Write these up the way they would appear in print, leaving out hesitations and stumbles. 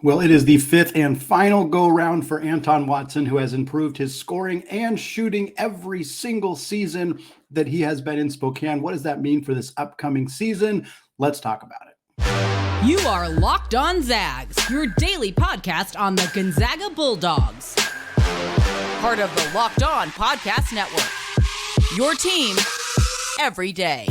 Well, it is the fifth and final go-round for Anton Watson, who has improved his scoring and shooting every single season that he has been in Spokane. What does that mean for this upcoming season? Let's talk about it. You are Locked On Zags, your daily podcast on the Gonzaga Bulldogs. Part of the Locked On Podcast Network. Your team every day.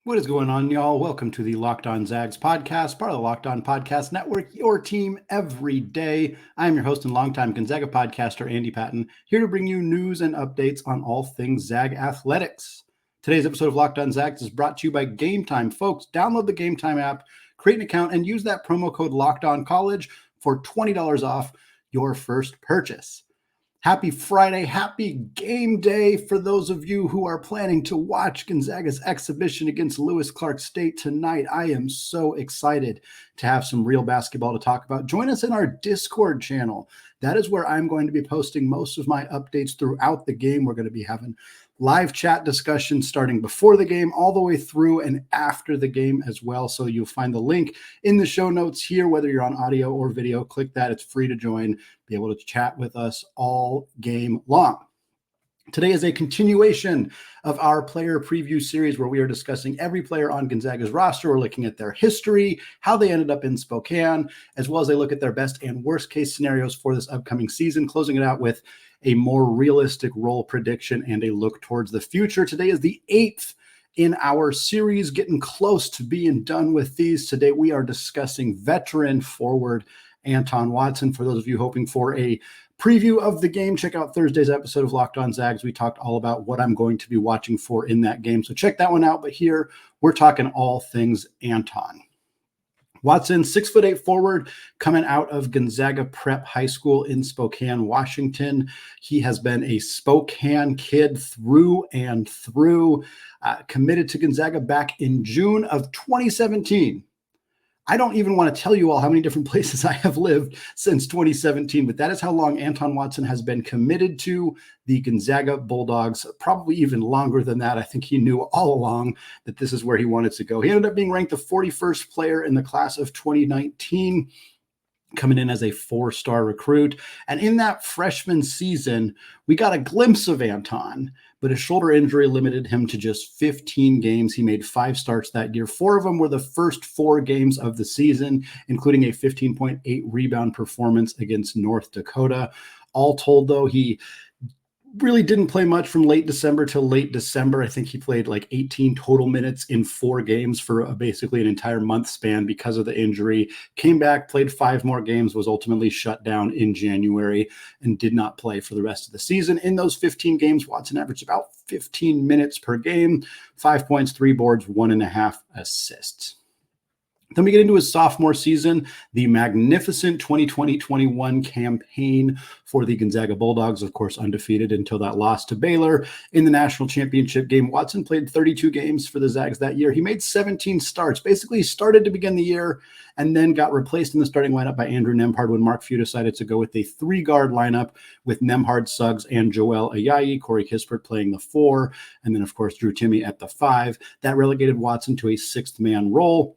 What is going on, y'all? Welcome to the Locked On Zags podcast, part of the Locked On Podcast Network, your team every day. I'm your host and longtime Gonzaga podcaster, Andy Patton, here to bring you news and updates on all things Zag athletics. Today's episode of Locked On Zags is brought to you by Game Time. Folks, download the Game Time app, create an account, and use that promo code LOCKEDONCollege for $20 off your first purchase. Happy Friday, happy game day for those of you who are planning to watch Gonzaga's exhibition against Lewis Clark State tonight. I am so excited to have some real basketball to talk about. Join us in our Discord channel. That is where I'm going to be posting most of my updates throughout the game. We're going to be having live chat discussions starting before the game all the way through and after the game as well. So you'll find the link in the show notes here, whether you're on audio or video. Click that. It's free to join. Be able to chat with us all game long. Today is a continuation of our player preview series where we are discussing every player on Gonzaga's roster. We're looking at their history, how they ended up in Spokane, as well as they look at their best and worst case scenarios for this upcoming season, closing it out with a more realistic role prediction and a look towards the future. Today is the 8th in our series, getting close to being done with these. Today we are discussing veteran forward Anton Watson. For those of you hoping for a preview of the game, check out Thursday's episode of Locked On Zags. We talked all about what I'm going to be watching for in that game, so check that one out. But here we're talking all things Anton Watson, 6'8" forward, coming out of Gonzaga Prep High School in Spokane, Washington. He has been a Spokane kid through and through, committed to Gonzaga back in June of 2017. I don't even want to tell you all how many different places I have lived since 2017, but that is how long Anton Watson has been committed to the Gonzaga Bulldogs, probably even longer than that. I think he knew all along that this is where he wanted to go. He ended up being ranked the 41st player in the class of 2019, coming in as a 4-star recruit. And in that freshman season, we got a glimpse of Anton, but a shoulder injury limited him to just 15 games. He made 5 starts that year. 4 of them were the first 4 games of the season, including a 15.8 rebound performance against North Dakota. All told, though, he really didn't play much from late December till late December. I think he played like 18 total minutes in 4 games for basically an entire month span because of the injury. Came back, played 5 more games, was ultimately shut down in January and did not play for the rest of the season. In those 15 games, Watson averaged about 15 minutes per game, 5 points, 3 boards, 1.5 assists. Then we get into his sophomore season, the magnificent 2020-21 campaign for the Gonzaga Bulldogs, of course, undefeated until that loss to Baylor in the national championship game. Watson played 32 games for the Zags that year. He made 17 starts, basically started to begin the year and then got replaced in the starting lineup by Andrew Nembhard when Mark Few decided to go with a 3-guard lineup with Nembhard, Suggs, and Joel Ayayi, Corey Kispert playing the 4, and then, of course, Drew Timme at the 5. That relegated Watson to a 6th-man role.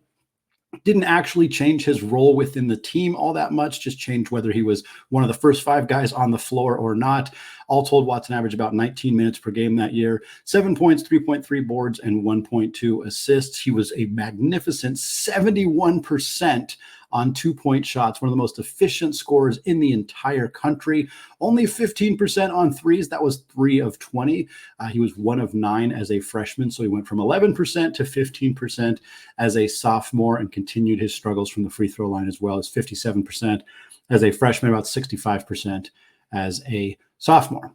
Didn't actually change his role within the team all that much, just changed whether he was one of the first 5 guys on the floor or not. All told, Watson averaged about 19 minutes per game that year, 7 points, 3.3 boards, and 1.2 assists. He was a magnificent 71% on 2-point shots, one of the most efficient scorers in the entire country. Only 15% on threes. That was 3 of 20. He was 1 of 9 as a freshman, so he went from 11% to 15% as a sophomore and continued his struggles from the free throw line as well, as 57% as a freshman, about 65% as a sophomore.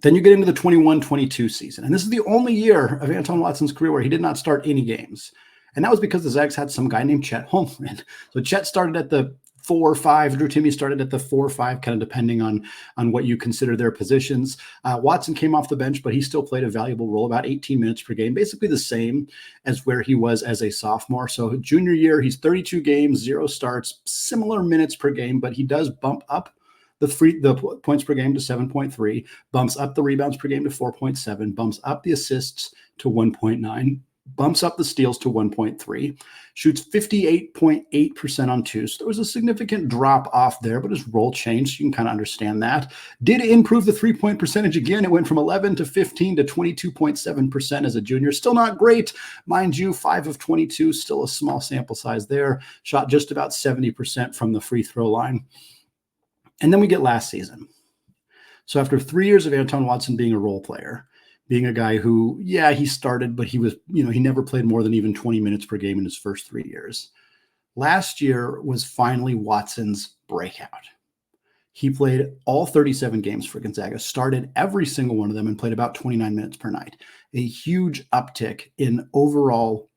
Then you get into the 21-22 season, and this is the only year of Anton Watson's career where he did not start any games. And that was because the Zags had some guy named Chet Holmgren. So Chet started at the 4 or 5. Drew Timme started at the 4 or 5, kind of depending on what you consider their positions. Watson came off the bench, but he still played a valuable role, about 18 minutes per game, basically the same as where he was as a sophomore. So junior year, he's 32 games, 0 starts, similar minutes per game, but he does bump up the points per game to 7.3, bumps up the rebounds per game to 4.7, bumps up the assists to 1.9, bumps up the steals to 1.3, shoots 58.8% on twos. So there was a significant drop off there, but his role changed. You can kind of understand that. Did improve the three-point percentage again. It went from 11 to 15 to 22.7% as a junior. Still not great. Mind you, 5 of 22, still a small sample size there. Shot just about 70% from the free throw line. And then we get last season. So after 3 years of Anton Watson being a role player, being a guy who, yeah, he started, but he was, he never played more than even 20 minutes per game in his first 3 years. Last year was finally Watson's breakout. He played all 37 games for Gonzaga, started every single one of them, and played about 29 minutes per night. A huge uptick in overall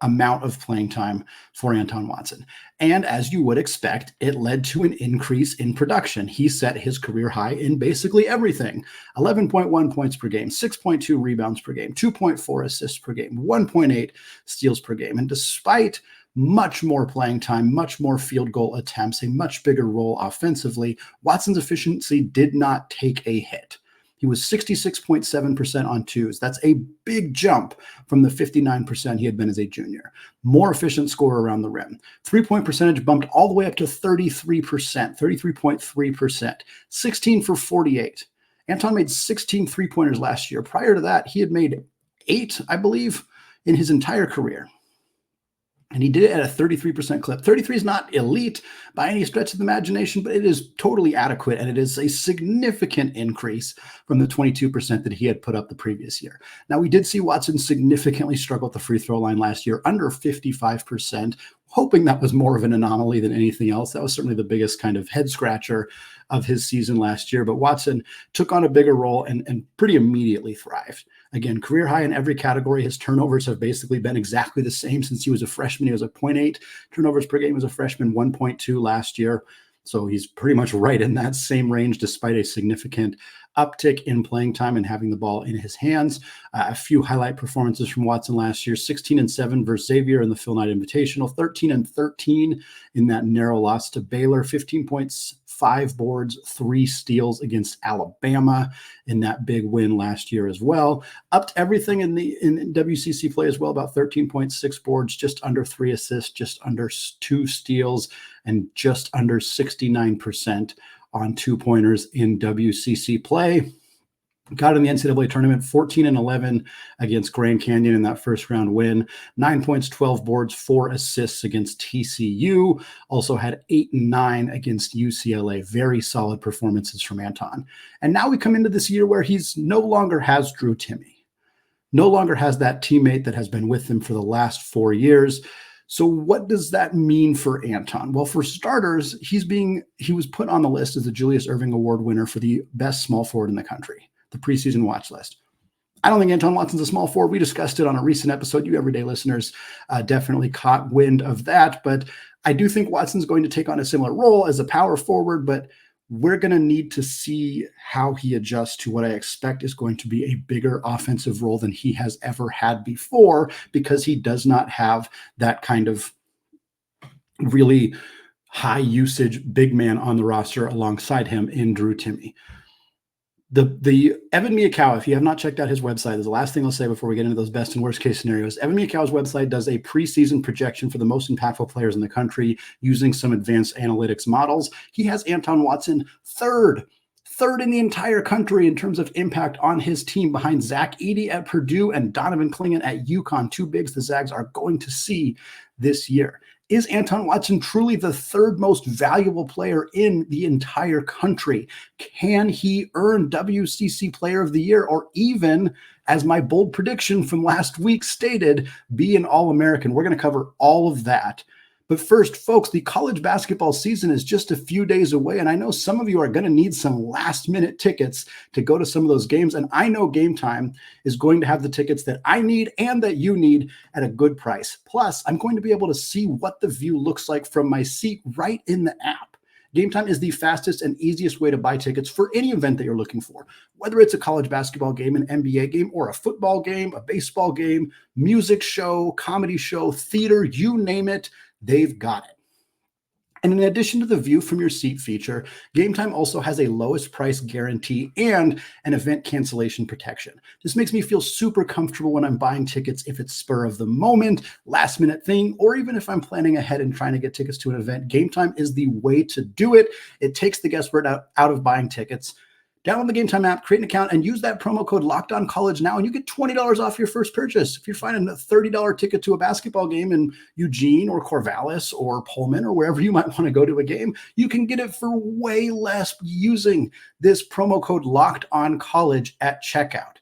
amount of playing time for Anton Watson. And as you would expect, it led to an increase in production. He set his career high in basically everything. 11.1 points per game, 6.2 rebounds per game, 2.4 assists per game, 1.8 steals per game. And despite much more playing time, much more field goal attempts, a much bigger role offensively, Watson's efficiency did not take a hit. He was 66.7% on twos. That's a big jump from the 59% he had been as a junior. More efficient scorer around the rim. 3-point percentage bumped all the way up to 33%, 33.3%, 16 for 48. Anton made 16 three-pointers last year. Prior to that, he had made 8, I believe, in his entire career. And he did it at a 33% clip. 33 is not elite by any stretch of the imagination, but it is totally adequate. And it is a significant increase from the 22% that he had put up the previous year. Now, we did see Watson significantly struggle at the free throw line last year, under 55%, hoping that was more of an anomaly than anything else. That was certainly the biggest kind of head scratcher of his season last year. But Watson took on a bigger role and pretty immediately thrived. Again, career high in every category. His turnovers have basically been exactly the same since he was a freshman. He was a 0.8 turnovers per game as a freshman, 1.2 last year. So he's pretty much right in that same range, despite a significant uptick in playing time and having the ball in his hands. A few highlight performances from Watson last year: 16-7 versus Xavier in the Phil Knight Invitational, 13-13 in that narrow loss to Baylor, 15 points, 5 boards, 3 steals against Alabama in that big win last year as well. Upped everything in WCC play as well, about 13.6 boards, just under 3 assists, just under 2 steals, and just under 69% on 2-pointers in WCC play. Got in the NCAA tournament, 14-11 against Grand Canyon in that first round win. 9 points, 12 boards, 4 assists against TCU. Also had 8 and 9 against UCLA. Very solid performances from Anton. And now we come into this year where he's no longer has Drew Timme. No longer has that teammate that has been with him for the last 4 years. So what does that mean for Anton? Well, for starters, he was put on the list as the Julius Erving Award winner for the best small forward in the country, the preseason watch list. I don't think Anton Watson's a small forward. We discussed it on a recent episode. You everyday listeners definitely caught wind of that. But I do think Watson's going to take on a similar role as a power forward, but we're going to need to see how he adjusts to what I expect is going to be a bigger offensive role than he has ever had before, because he does not have that kind of really high usage big man on the roster alongside him in Drew Timme. The Evan Miyakawa, if you have not checked out his website, is the last thing I'll say before we get into those best and worst case scenarios. Evan Miyakawa's website does a preseason projection for the most impactful players in the country using some advanced analytics models. He has Anton Watson third in the entire country in terms of impact on his team, behind Zach Edey at Purdue and Donovan Clingan at UConn, 2 bigs the Zags are going to see this year. Is Anton Watson truly the third most valuable player in the entire country? Can he earn WCC Player of the Year, or even, as my bold prediction from last week stated, be an All-American? We're going to cover all of that. But first, folks, the college basketball season is just a few days away, and I know some of you are going to need some last-minute tickets to go to some of those games, and I know Game Time is going to have the tickets that I need and that you need at a good price. Plus, I'm going to be able to see what the view looks like from my seat right in the app. Game Time is the fastest and easiest way to buy tickets for any event that you're looking for, whether it's a college basketball game, an NBA game, or a football game, a baseball game, music show, comedy show, theater, you name it, they've got it. And in addition to the view from your seat feature, Game Time also has a lowest price guarantee and an event cancellation protection. This makes me feel super comfortable when I'm buying tickets if it's spur of the moment, last minute thing, or even if I'm planning ahead and trying to get tickets to an event. Game Time is the way to do it. It takes the guesswork out of buying tickets. Download the Game Time app, create an account, and use that promo code LOCKEDONCollege now, and you get $20 off your first purchase. If you're finding a $30 ticket to a basketball game in Eugene or Corvallis or Pullman or wherever you might want to go to a game, you can get it for way less using this promo code LOCKEDONCollege at checkout.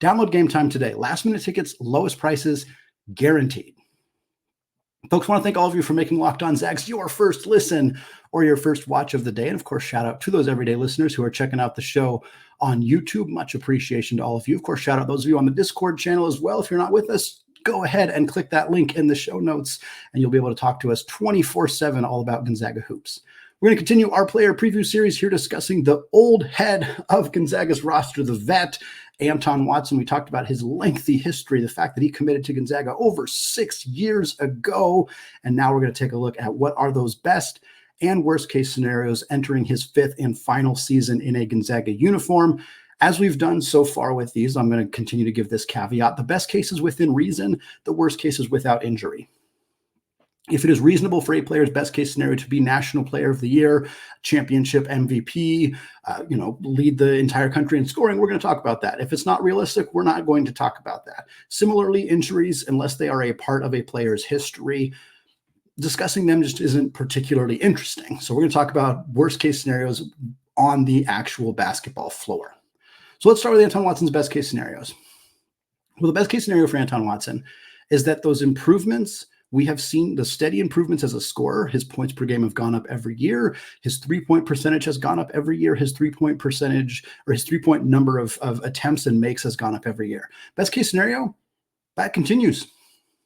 Download Game Time today. Last-minute tickets, lowest prices, guaranteed. Folks, I want to thank all of you for making Locked On Zags your first listen or your first watch of the day. And of course, shout out to those everyday listeners who are checking out the show on YouTube. Much appreciation to all of you. Of course, shout out those of you on the Discord channel as well. If you're not with us, go ahead and click that link in the show notes, and you'll be able to talk to us 24/7 all about Gonzaga hoops. We're going to continue our player preview series here discussing the old head of Gonzaga's roster, the vet, Anton Watson. We talked about his lengthy history, the fact that he committed to Gonzaga over 6 years ago. And now we're going to take a look at what are those best and worst case scenarios entering his 5th and final season in a Gonzaga uniform. As we've done so far with these, I'm going to continue to give this caveat. The best case is within reason, the worst case is without injury. If it is reasonable for a player's best case scenario to be National Player of the Year, championship MVP, lead the entire country in scoring, we're going to talk about that. If it's not realistic, we're not going to talk about that. Similarly, injuries, unless they are a part of a player's history, discussing them just isn't particularly interesting. So we're going to talk about worst case scenarios on the actual basketball floor. So let's start with Anton Watson's best case scenarios. Well, the best case scenario for Anton Watson is that those improvements, we have seen the steady improvements as a scorer. His points per game have gone up every year. His three-point percentage has gone up every year. His three-point percentage, or his three-point number of attempts and makes, has gone up every year. Best case scenario, that continues.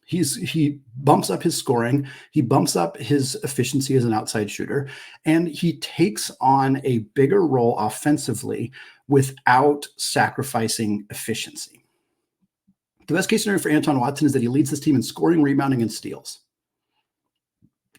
He bumps up his scoring. He bumps up his efficiency as an outside shooter, and he takes on a bigger role offensively without sacrificing efficiency. The best case scenario for Anton Watson is that he leads this team in scoring, rebounding, and steals.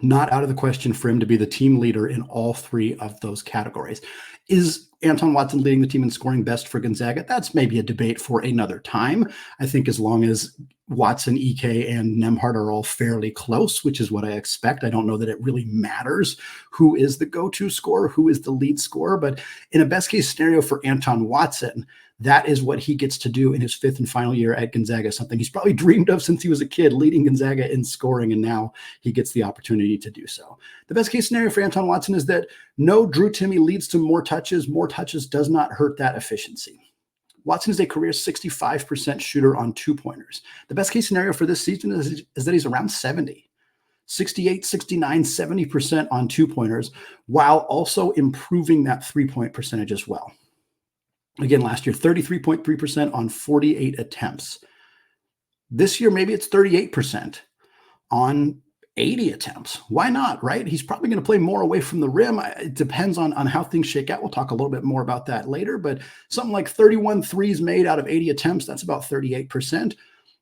Not out of the question for him to be the team leader in all three of those categories. Is Anton Watson leading the team in scoring best for Gonzaga? That's maybe a debate for another time. I think as long as Watson, Ike, and Nembhard are all fairly close, which is what I expect. I don't know that it really matters who is the go-to scorer, who is the lead scorer, but in a best case scenario for Anton Watson, that is what he gets to do in his 5th and final year at Gonzaga, something he's probably dreamed of since he was a kid, leading Gonzaga in scoring, and now he gets the opportunity to do so. The best case scenario for Anton Watson is that no, Drew Timme leads to more touches. More touches does not hurt that efficiency. Watson is a career 65% shooter on two-pointers. The best case scenario for this season is that he's around 70. 68, 69, 70% on two-pointers, while also improving that three-point percentage as well. Again, last year, 33.3% on 48 attempts. This year, maybe it's 38% on 80 attempts. Why not, right? He's probably going to play more away from the rim. It depends on how things shake out. We'll talk a little bit more about that later, but something like 31 threes made out of 80 attempts, that's about 38%.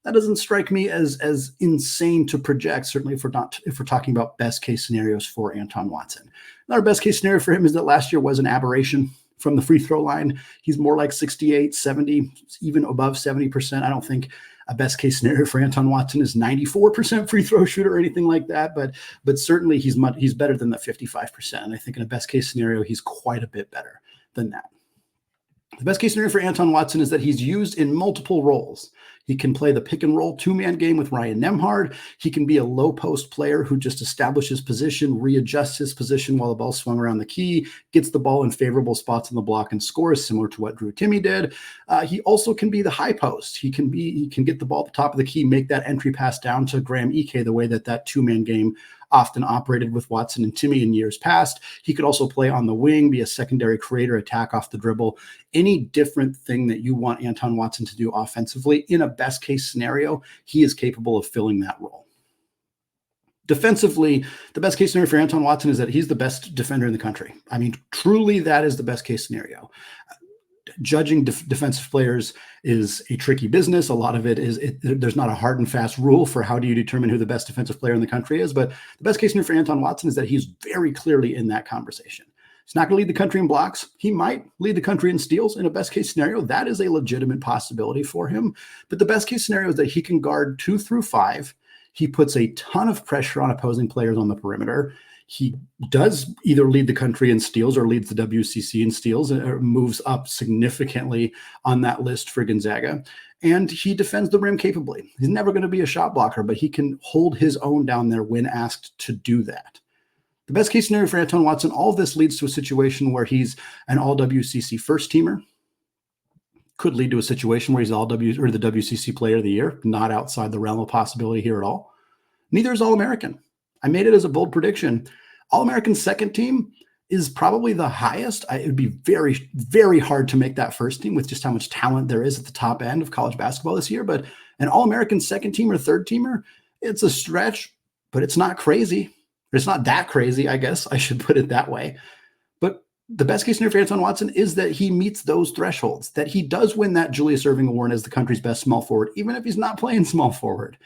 That doesn't strike me as insane to project, certainly if we're talking about best case scenarios for Anton Watson. Another best case scenario for him is that last year was an aberration from the free throw line. He's more like 68, 70, even above 70%. I don't think a best case scenario for Anton Watson is 94% free throw shooter or anything like that, but certainly he's better than the 55%. And I think in a best case scenario, he's quite a bit better than that. The best case scenario for Anton Watson is that he's used in multiple roles. He can play the pick and roll two-man game with Ryan Nembhard. He can be a low post player who just establishes position, readjusts his position while the ball swung around the key, gets the ball in favorable spots on the block and scores, similar to what Drew Timme did. He also can be the high post. He can get the ball at the top of the key, make that entry pass down to Graham Ike the way that two-man game often operated with Watson and Timme in years past. He could also play on the wing, be a secondary creator, attack off the dribble. Any different thing that you want Anton Watson to do offensively, in a best case scenario, he is capable of filling that role. Defensively, the best case scenario for Anton Watson is that he's the best defender in the country. I mean, truly, that is the best case scenario. Judging defensive players is a tricky business. A lot of it is, there's not a hard and fast rule for how do you determine who the best defensive player in the country is. But the best case scenario for Anton Watson is that he's very clearly in that conversation. He's not going to lead the country in blocks. He might lead the country in steals in a best case scenario. That is a legitimate possibility for him. But the best case scenario is that he can guard 2 through 5. He puts a ton of pressure on opposing players on the perimeter. He does either lead the country in steals or leads the WCC in steals, or moves up significantly on that list for Gonzaga. And he defends the rim capably. He's never going to be a shot blocker, but he can hold his own down there when asked to do that. The best case scenario for Anton Watson, all of this leads to a situation where he's an all WCC first teamer. Could lead to a situation where he's the WCC player of the year, not outside the realm of possibility here at all. Neither is All-American. I made it as a bold prediction. All-American second team is probably the highest. It would be very, very hard to make that first team with just how much talent there is at the top end of college basketball this year. But an All-American second team or third teamer, it's a stretch, but it's not crazy. It's not that crazy, I guess I should put it that way. But the best case scenario for Anton Watson is that he meets those thresholds, that he does win that Julius Erving Award as the country's best small forward, even if he's not playing small forward.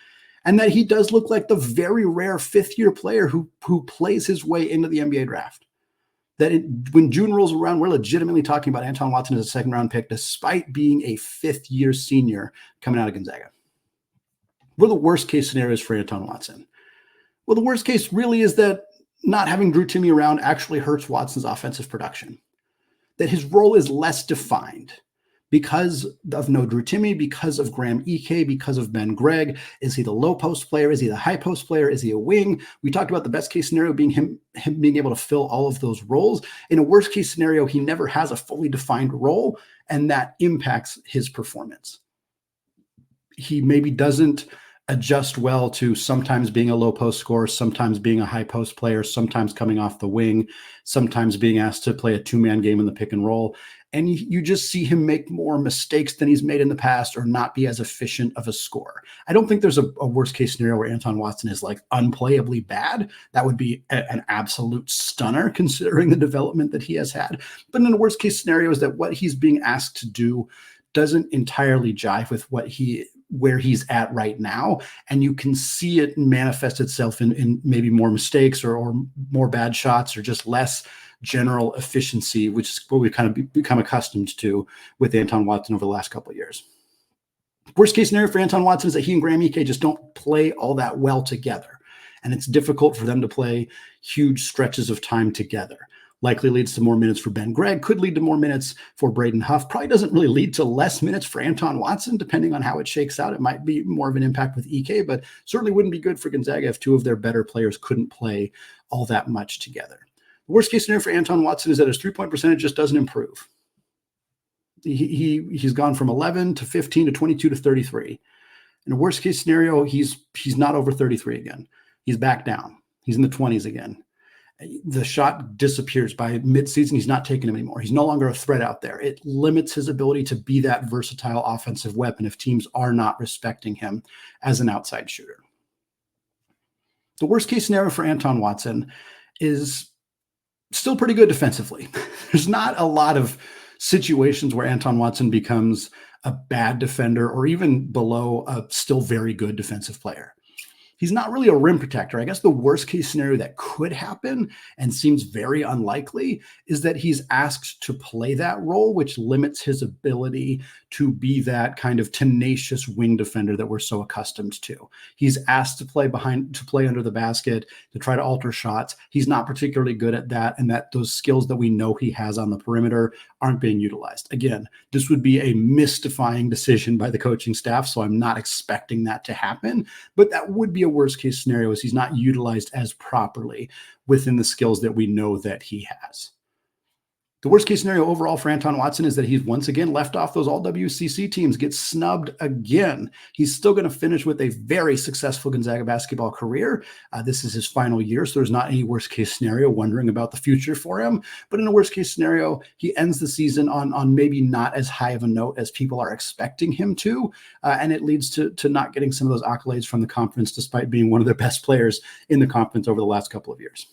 And that he does look like the very rare fifth-year player who plays his way into the NBA draft. That when June rolls around, we're legitimately talking about Anton Watson as a second-round pick, despite being a fifth-year senior coming out of Gonzaga. What are the worst-case scenarios for Anton Watson? Well, the worst case really is that not having Drew Timme around actually hurts Watson's offensive production. That his role is less defined because of no Drew Timme, because of Graham Ike, because of Ben Gregg. Is he the low post player? Is he the high post player? Is he a wing? We talked about the best case scenario being him being able to fill all of those roles. In a worst case scenario, he never has a fully defined role, and that impacts his performance. He maybe doesn't adjust well to sometimes being a low post scorer, sometimes being a high post player, sometimes coming off the wing, sometimes being asked to play a two-man game in the pick and roll. And you just see him make more mistakes than he's made in the past, or not be as efficient of a scorer. I don't think there's a worst case scenario where Anton Watson is like unplayably bad. That would be an absolute stunner considering the development that he has had. But in the worst case scenario is that what he's being asked to do doesn't entirely jive with where he's at right now. And you can see it manifest itself in maybe more mistakes or more bad shots, or just less general efficiency, which is what we've kind of become accustomed to with Anton Watson over the last couple of years. Worst case scenario for Anton Watson is that he and Graham Ike just don't play all that well together. And it's difficult for them to play huge stretches of time together. Likely leads to more minutes for Ben Gregg, could lead to more minutes for Braden Huff. Probably doesn't really lead to less minutes for Anton Watson, depending on how it shakes out. It might be more of an impact with Ike, but certainly wouldn't be good for Gonzaga if two of their better players couldn't play all that much together. The worst case scenario for Anton Watson is that his three-point percentage just doesn't improve. He's gone from 11 to 15 to 22 to 33. In a worst case scenario, he's not over 33 again. He's back down. He's in the 20s again. The shot disappears by midseason. He's not taking him anymore. He's no longer a threat out there. It limits his ability to be that versatile offensive weapon if teams are not respecting him as an outside shooter. The worst case scenario for Anton Watson is still pretty good defensively. There's not a lot of situations where Anton Watson becomes a bad defender or even below a still very good defensive player. He's not really a rim protector. I guess the worst case scenario that could happen and seems very unlikely is that he's asked to play that role, which limits his ability to be that kind of tenacious wing defender that we're so accustomed to. He's asked to play under the basket, to try to alter shots. He's not particularly good at that, and that those skills that we know he has on the perimeter aren't being utilized. Again, this would be a mystifying decision by the coaching staff, so I'm not expecting that to happen, but that would be a worst case scenario, is he's not utilized as properly within the skills that we know that he has. The worst case scenario overall for Anton Watson is that he's once again left off those all WCC teams, gets snubbed again. He's still going to finish with a very successful Gonzaga basketball career. This is his final year, so there's not any worst case scenario wondering about the future for him. But in a worst case scenario, he ends the season on maybe not as high of a note as people are expecting him to. And it leads to not getting some of those accolades from the conference, despite being one of the best players in the conference over the last couple of years.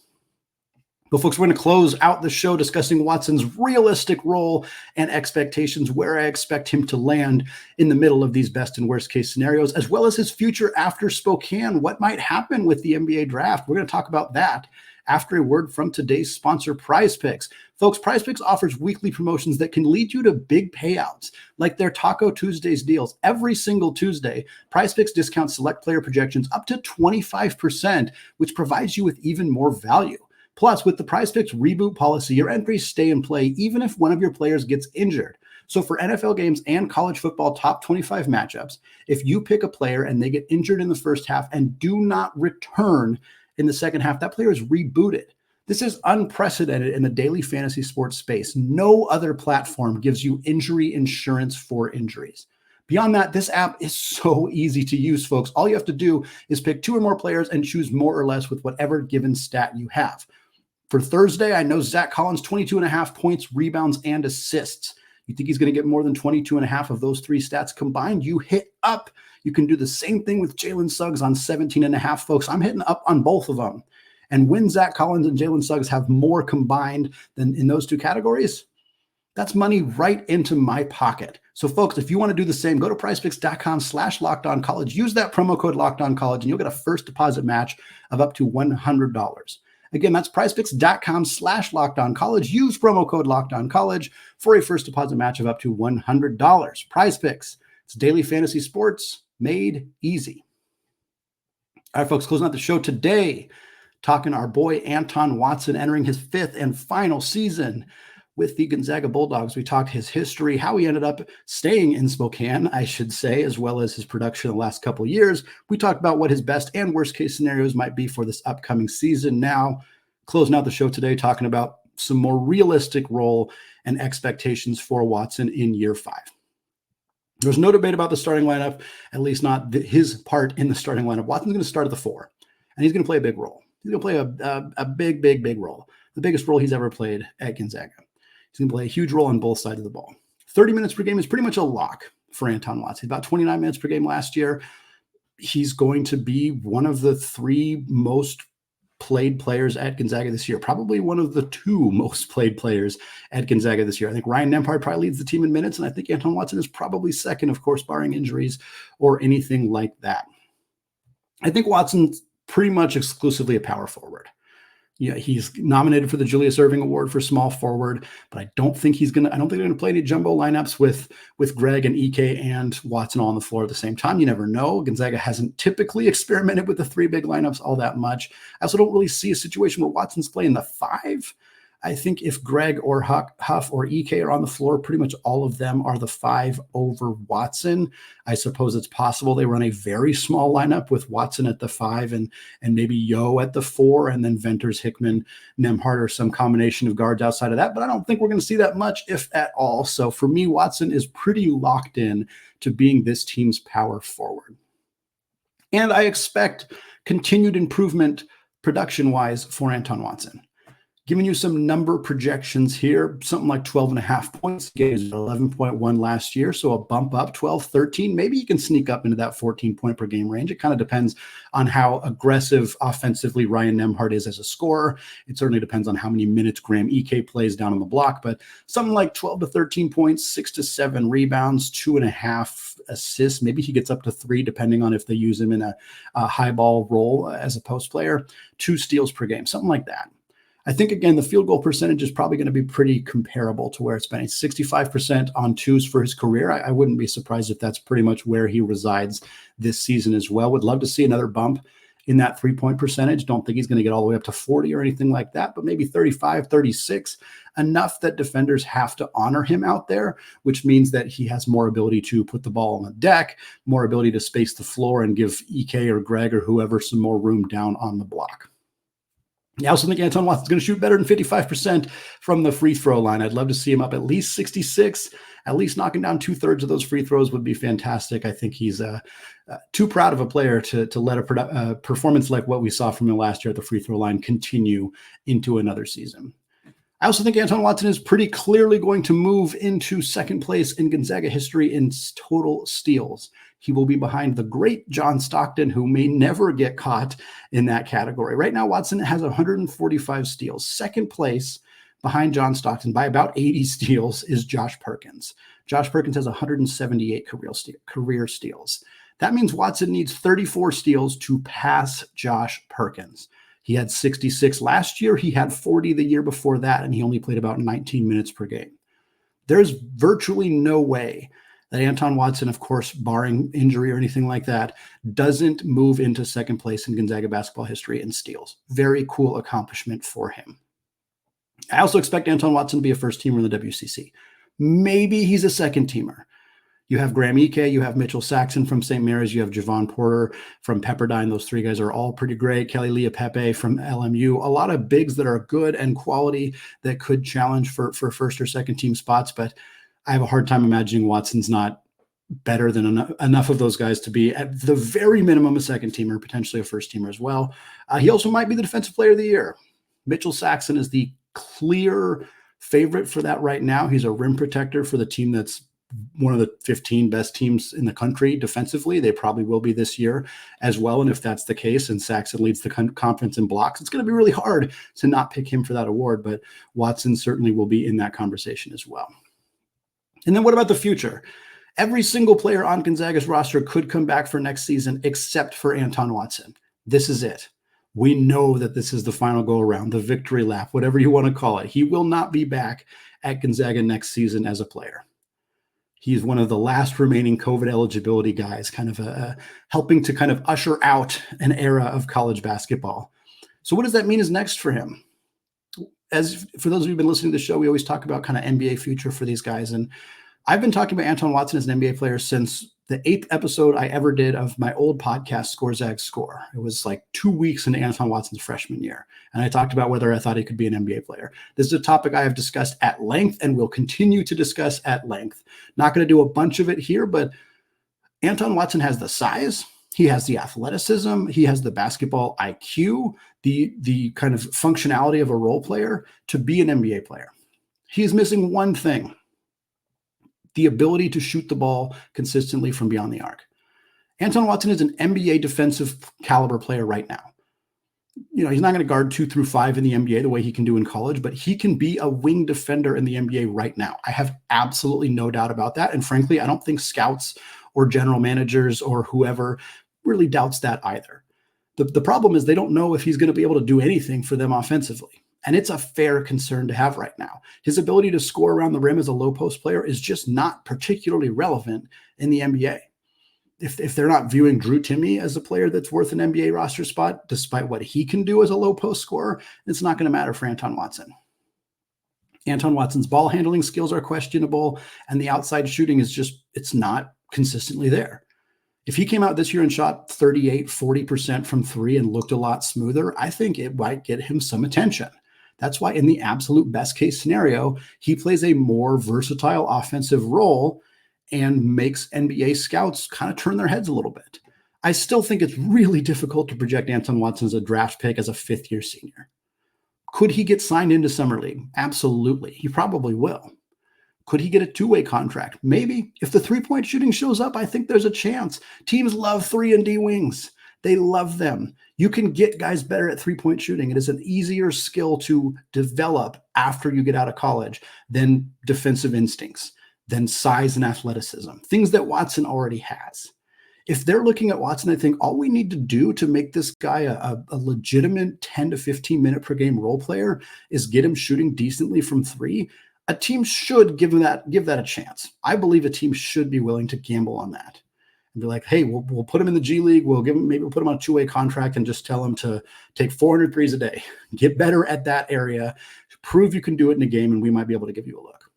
But folks, we're going to close out the show discussing Watson's realistic role and expectations, where I expect him to land in the middle of these best and worst case scenarios, as well as his future after Spokane. What might happen with the NBA draft? We're going to talk about that after a word from today's sponsor, Prize Picks. Folks, Prize Picks offers weekly promotions that can lead you to big payouts, like their Taco Tuesdays deals. Every single Tuesday, Prize Picks discounts select player projections up to 25%, which provides you with even more value. Plus, with the Prize Picks reboot policy, your entries stay in play even if one of your players gets injured. So for NFL games and college football top 25 matchups, if you pick a player and they get injured in the first half and do not return in the second half, that player is rebooted. This is unprecedented in the daily fantasy sports space. No other platform gives you injury insurance for injuries. Beyond that, this app is so easy to use, folks. All you have to do is pick 2 or more players and choose more or less with whatever given stat you have. For Thursday, I know Zach Collins, 22.5 points, rebounds, and assists. You think he's going to get more than 22.5 of those 3 stats combined? You hit up. You can do the same thing with Jalen Suggs on 17.5, folks. I'm hitting up on both of them. And when Zach Collins and Jalen Suggs have more combined than in those 2 categories, that's money right into my pocket. So, folks, if you want to do the same, go to prizepicks.com/lockedoncollege. Use that promo code LockedOnCollege, and you'll get a first deposit match of up to $100. Again, that's prizepicks.com/lockedoncollege. Use promo code LockedOnCollege for a first deposit match of up to $100. Prize Picks. It's daily fantasy sports made easy. All right, folks, closing out the show today, talking our boy Anton Watson entering his 5th and final season with the Gonzaga Bulldogs. We talked his history, how he ended up staying in Spokane, I should say, as well as his production the last couple of years. We talked about what his best and worst case scenarios might be for this upcoming season. Now, closing out the show today, talking about some more realistic role and expectations for Watson in year 5. There's no debate about the starting lineup, at least not his part in the starting lineup. Watson's going to start at the 4, and he's going to play a big role. He's going to play a big role, the biggest role he's ever played at Gonzaga. He's going to play a huge role on both sides of the ball. 30 minutes per game is pretty much a lock for Anton Watson. About 29 minutes per game last year. He's going to be one of the 3 most played players at Gonzaga this year, probably one of the 2 most played players at Gonzaga this year. I think Ryan Nembhard probably leads the team in minutes, and I think Anton Watson is probably second, of course, barring injuries or anything like that. I think Watson's pretty much exclusively a power forward. Yeah, he's nominated for the Julius Erving Award for small forward, but I don't think they're going to play any jumbo lineups with Greg and Ike and Watson all on the floor at the same time. You never know. Gonzaga hasn't typically experimented with the 3 big lineups all that much. I also don't really see a situation where Watson's playing the 5. I think if Greg or Huff or Ike are on the floor, pretty much all of them are the 5 over Watson. I suppose it's possible they run a very small lineup with Watson at the 5 and maybe Yo at the 4, and then Venters, Hickman, Nembhard, or some combination of guards outside of that. But I don't think we're going to see that much, if at all. So for me, Watson is pretty locked in to being this team's power forward. And I expect continued improvement production-wise for Anton Watson. Giving you some number projections here, something like 12.5 points, games 11.1 last year, so a bump up, 12, 13. Maybe you can sneak up into that 14-point per game range. It kind of depends on how aggressive offensively Ryan Nembhard is as a scorer. It certainly depends on how many minutes Graham Ike plays down on the block, but something like 12 to 13 points, 6 to 7 rebounds, 2.5 assists. Maybe he gets up to 3, depending on if they use him in a high ball role as a post player, 2 steals per game, something like that. I think, again, the field goal percentage is probably going to be pretty comparable to where it's been. It's 65% on 2s for his career. I wouldn't be surprised if that's pretty much where he resides this season as well. Would love to see another bump in that 3-point percentage. Don't think he's going to get all the way up to 40 or anything like that, but maybe 35, 36, enough that defenders have to honor him out there, which means that he has more ability to put the ball on the deck, more ability to space the floor and give Ike or Greg or whoever some more room down on the block. I also think Anton Watson's going to shoot better than 55% from the free throw line. I'd love to see him up at least 66, at least knocking down 2/3 of those free throws would be fantastic. I think he's too proud of a player to let a performance like what we saw from him last year at the free throw line continue into another season. I also think Anton Watson is pretty clearly going to move into second place in Gonzaga history in total steals. He will be behind the great John Stockton, who may never get caught in that category. Right now, Watson has 145 steals. Second place behind John Stockton by about 80 steals is Josh Perkins. Josh Perkins has 178 career steals. That means Watson needs 34 steals to pass Josh Perkins. He had 66 last year. He had 40 the year before that, and he only played about 19 minutes per game. There's virtually no way that Anton Watson, of course, barring injury or anything like that, doesn't move into second place in Gonzaga basketball history in steals. Very cool accomplishment for him. I also expect Anton Watson to be a first teamer in the WCC. Maybe he's a second teamer. You have Graham Ike, you have Mitchell Saxon from St. Mary's, you have Javon Porter from Pepperdine. Those three guys are all pretty great. Kelly Leah Pepe from LMU. A lot of bigs that are good and quality that could challenge for first or second team spots, but I have a hard time imagining Watson's not better than enough of those guys to be at the very minimum a second teamer, potentially a first teamer as well. He also might be the defensive player of the year. Mitchell Saxon is the clear favorite for that right now. He's a rim protector for the team that's one of the 15 best teams in the country defensively. They probably will be this year as well. And if that's the case and Saxon leads the conference in blocks, it's going to be really hard to not pick him for that award. But Watson certainly will be in that conversation as well. And then what about the future? Every single player on Gonzaga's roster could come back for next season except for Anton Watson. This is it. We know that this is the final go around, the victory lap, whatever you want to call it. He will not be back at Gonzaga next season as a player. He's one of the last remaining COVID eligibility guys, kind of helping to kind of usher out an era of college basketball. So what does that mean is next for him? As for those of you who've been listening to the show, we always talk about kind of NBA future for these guys. And I've been talking about Anton Watson as an NBA player since the 8th episode I ever did of my old podcast, Score Zags Score. It was like 2 weeks into Anton Watson's freshman year. And I talked about whether I thought he could be an NBA player. This is a topic I have discussed at length and will continue to discuss at length. Not going to do a bunch of it here, but Anton Watson has the size. He has the athleticism. He has the basketball IQ, the kind of functionality of a role player to be an NBA player. He is missing one thing: the ability to shoot the ball consistently from beyond the arc. Anton Watson is an NBA defensive caliber player right now. You know, he's not going to guard 2 through 5 in the NBA the way he can do in college, but he can be a wing defender in the NBA right now. I have absolutely no doubt about that. And frankly, I don't think scouts or general managers or whoever really doubts that either. The problem is they don't know if he's going to be able to do anything for them offensively. And it's a fair concern to have right now. His ability to score around the rim as a low post player is just not particularly relevant in the NBA. If they're not viewing Drew Timme as a player that's worth an NBA roster spot, despite what he can do as a low post scorer, it's not going to matter for Anton Watson. Anton Watson's ball handling skills are questionable, and the outside shooting is just, it's not consistently there. If he came out this year and shot 38, 40% from three and looked a lot smoother, I think it might get him some attention. That's why in the absolute best case scenario, he plays a more versatile offensive role and makes NBA scouts kind of turn their heads a little bit. I still think it's really difficult to project Anton Watson as a draft pick as a fifth-year senior. Could he get signed into Summer League? Absolutely. He probably will. Could he get a two-way contract? Maybe. If the three-point shooting shows up, I think there's a chance. Teams love 3 and D wings. They love them. You can get guys better at three-point shooting. It is an easier skill to develop after you get out of college than defensive instincts, than size and athleticism, things that Watson already has. If they're looking at Watson, I think all we need to do to make this guy a legitimate 10 to 15 minute per game role player is get him shooting decently from three. A team should give that a chance. I believe a team should be willing to gamble on that and be like, hey, we'll put him in the G League. Maybe we'll put him on a two-way contract and just tell him to take 400 threes a day, get better at that area, prove you can do it in a game, and we might be able to give you a look.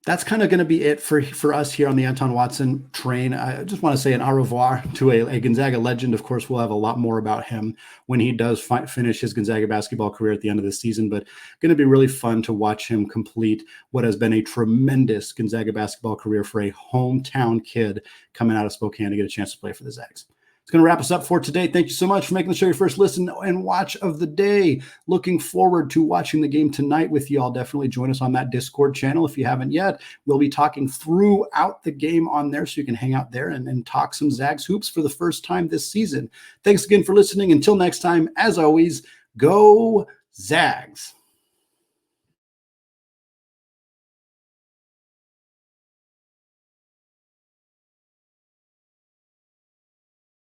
that's kind of going to be it for us here on the Anton Watson train. I just want to say an au revoir to a Gonzaga legend. Of course, we'll have a lot more about him when he does finish his Gonzaga basketball career at the end of the season, but going to be really fun to watch him complete what has been a tremendous Gonzaga basketball career for a hometown kid coming out of Spokane to get a chance to play for the Zags. It's going to wrap us up for today. Thank you so much for making the show your first listen and watch of the day. Looking forward to watching the game tonight with you all. Definitely join us on that Discord channel if you haven't yet. We'll be talking throughout the game on there, so you can hang out there and talk some Zags hoops for the first time this season. Thanks again for listening. Until next time, as always, go Zags.